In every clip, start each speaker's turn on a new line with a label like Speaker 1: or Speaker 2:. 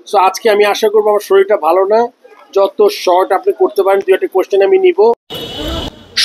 Speaker 1: So আজকে আমি আশা করবো আমার শরীরটা ভালো না, যত শর্ট আপনি করতে পারেন। 2-1টা কোশ্চেন আমি নিব।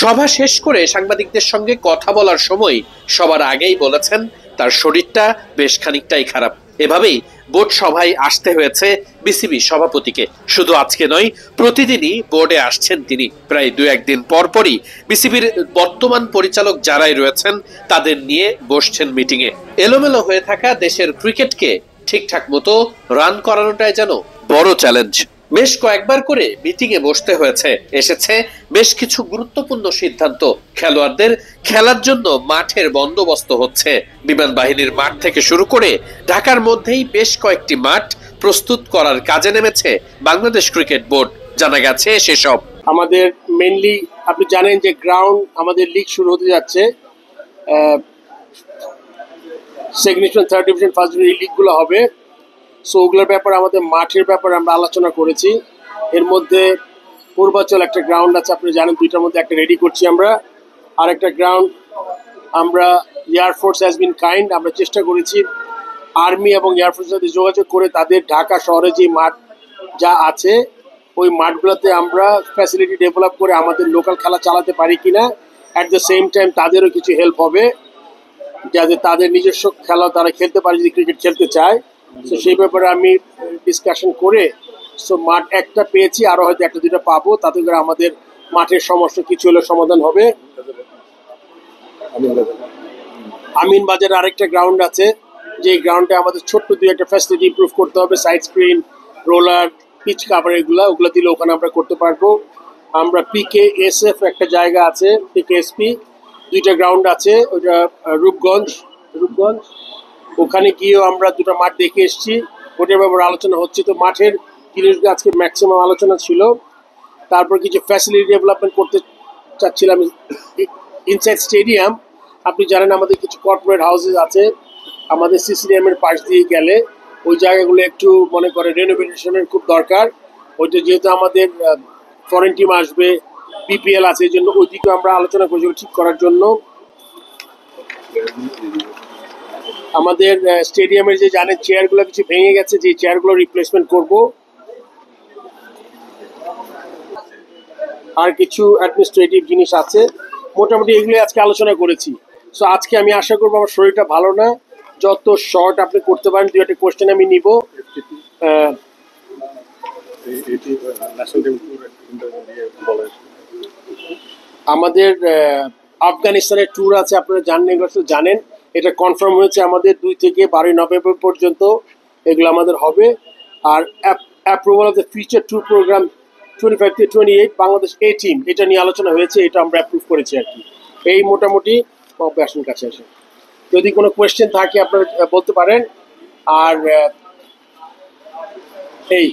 Speaker 2: সভা শেষ করে সাংবাদিকদের সঙ্গে কথা বলার সময় সবার আগেই বলেছেন তার শরীরটা বেশ খানিকটাই খারাপ। এভাবেই বোর্ড সভায় আসতে হয়েছে বিসিবি সভাপতিকে। শুধু আজকে নয়, প্রতিদিনই বোর্ডে আসছেন তিনি। প্রায় 2-1 দিন পর পরই বিসিবির বর্তমান পরিচালক যারাই রয়েছেন তাদের নিয়ে বসছেন মিটিংয়ে। এলোমেলো হয়ে থাকা দেশের ক্রিকেটকে ঠিকঠাক মতো রান করানোটাই যেন বড় চ্যালেঞ্জ। বেশ কয়েকবার করে মিটিংয়ে বসতে হয়েছে। এসেছে বেশ কিছু গুরুত্বপূর্ণ সিদ্ধান্ত। খেলোয়াড়দের খেলার জন্য মাঠের বন্দোবস্ত হচ্ছে। বিমান বাহিনীর মাঠ থেকে শুরু করে ঢাকার মধ্যেই বেশ কয়েকটি মাঠ প্রস্তুত করার কাজে নেমেছে বাংলাদেশ ক্রিকেট বোর্ড। জানা গেছে সেসব
Speaker 1: আমাদের মেইনলি আপনি জানেন যে গ্রাউন্ড আমাদের লিগ শুরু হতে যাচ্ছে। Second division, third division, first division এই লিগগুলো হবে। সো ওগুলোর ব্যাপারে আমাদের মাঠের ব্যাপারে আমরা আলোচনা করেছি। এর মধ্যে পূর্বাচল একটা গ্রাউন্ড আছে, আপনি জানেন, 2টার মধ্যে একটা রেডি করছি আমরা। আর একটা গ্রাউন্ড আমরা এয়ারফোর্স হ্যাজ বিন কাইন্ড, আমরা চেষ্টা করেছি আর্মি এবং এয়ারফোর্সের সাথে যোগাযোগ করে তাদের ঢাকা শহরে যে মাঠ যা আছে ওই মাঠগুলোতে আমরা ফ্যাসিলিটি ডেভেলপ করে আমাদের লোকাল খেলা চালাতে পারি কিনা। অ্যাট দ্য সেম টাইম তাদেরও কিছু হেল্প হবে, যাতে তাদের নিজস্ব খেলা তারা খেলতে পারে যদি ক্রিকেট খেলতে চায়। তো সেই ব্যাপারে আমি ডিসকাশন করে সো মাঠ একটা পেয়েছি, আরও হয়তো 1-2টা পাবো, তাতে করে আমাদের মাঠের সমস্যা কিছু হলে সমাধান হবে। আমিন বাজারে আরেকটা গ্রাউন্ড আছে, যে গ্রাউন্ডে আমাদের ছোট্ট 2-1টা ফ্যাসিলিটি ইমপ্রুভ করতে হবে। Side screen, roller, pitch cover ওগুলো দিলে ওখানে আমরা করতে পারবো। আমরা PKSF একটা জায়গা আছে, PKSP 2টা গ্রাউন্ড আছে, ওইটা রূপগঞ্জ ওখানে গিয়েও আমরা 2টা মাঠ দেখে এসেছি। ওটার ব্যাপারে আলোচনা হচ্ছে। তো মাঠের জিনিসগুলো আজকে ম্যাক্সিমাম আলোচনা ছিল। তারপর কিছু ফ্যাসিলিটি ডেভেলপমেন্ট করতে চাচ্ছিলাম ইনসাইড স্টেডিয়াম। আপনি জানেন আমাদের কিছু কর্পোরেট হাউসেস আছে আমাদের CCDM এর পাশ দিয়ে গেলে, ওই জায়গাগুলো একটু মনে করে রেনোভেশনের খুব দরকার। ওইটা যেহেতু আমাদের ফরেন টিম আসবে, BPL আছে, এই জন্য ওই দিকে আমরা আলোচনা করছি ঠিক করার জন্য। আমাদের স্টেডিয়ামের যে জানেন চেয়ারগুলো কিছু ভেঙে গেছে, যে চেয়ারগুলো রিপ্লেসমেন্ট করব। আর কিছু অ্যাডমিনিস্ট্রেটিভ জিনিস আছে, মোটামুটি এগুলো আজকে আলোচনা করেছি। সো আজকে আমি আশা করবো আমার শরীরটা ভালো না, যত শর্ট আপনি করতে পারেন। 2-1টা কোশ্চেন আমি নিব। আমাদের আফগানিস্তানের ট্যুর আছে, আপনারা জানেন, এগুলো তো জানেন। এটা কনফার্ম হয়েছে আমাদের 2 থেকে 12 নভেম্বর পর্যন্ত এগুলো আমাদের হবে। আর approval of the future tour programme 25 থেকে 28 বাংলাদেশ A টিম, এটা নিয়ে আলোচনা হয়েছে, এটা আমরা অ্যাপ্রুভ করেছি আর কি। এই মোটামুটি আসুন কাছে আসে, যদি কোনো কোয়েশ্চেন থাকে আপনারা বলতে পারেন। আর এই